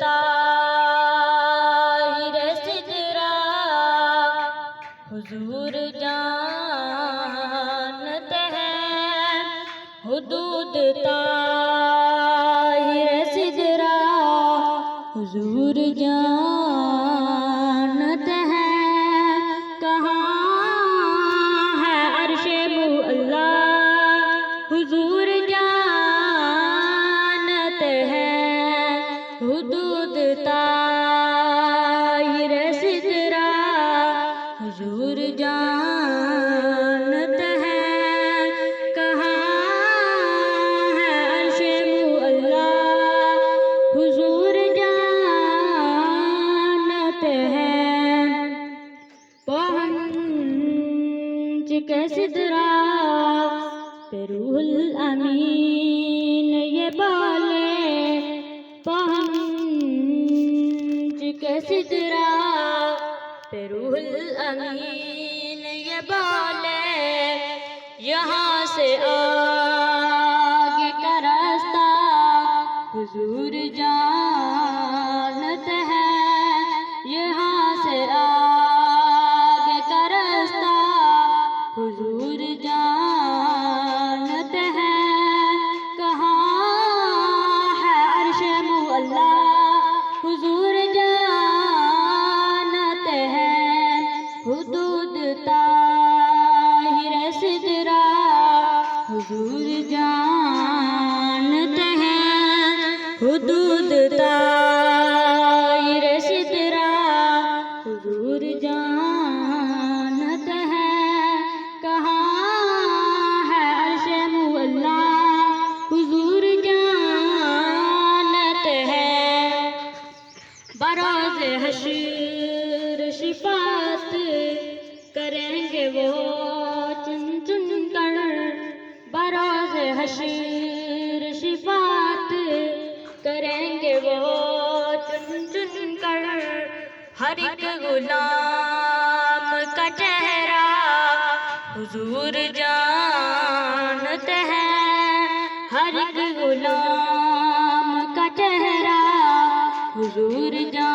طاہر سدرا حضور جانتے ہیں حدود طاہر سدرا حضور جانتے ہیں کہاں ہے عرش معلا حضور جانتے ہیں حدود طاہر سدرا حضور جانتے ہیں کہاں ہے عرش معلا حضور جانتے ہیں پہنچ کے سدرا پہ روح الامین یہ بولے پہنچ کے سدرا پہ روح الامین یہ بولے یہاں سے آگے کا راستہ حضور جانتے ہیں یہاں سے آگے کا راستہ حضور جانتے ہیں کہاں ہے عرش معلا حضور جانتے ہیں حدود طاہر سدرا حضور جانتے ہیں حدود طاہر سدرا حضور جانتے ہیں کہاں ہے عرش معلا حضور جانتے ہیں بروز حشر شفاعت کریں گے وہ چن چن کر بروز حشر شفاعت کریں گے وہ چن چن کر ہر ایک غلام کا چہرہ حضور جانتے ہیں ہر ایک غلام کا چہرہ حضور جانتے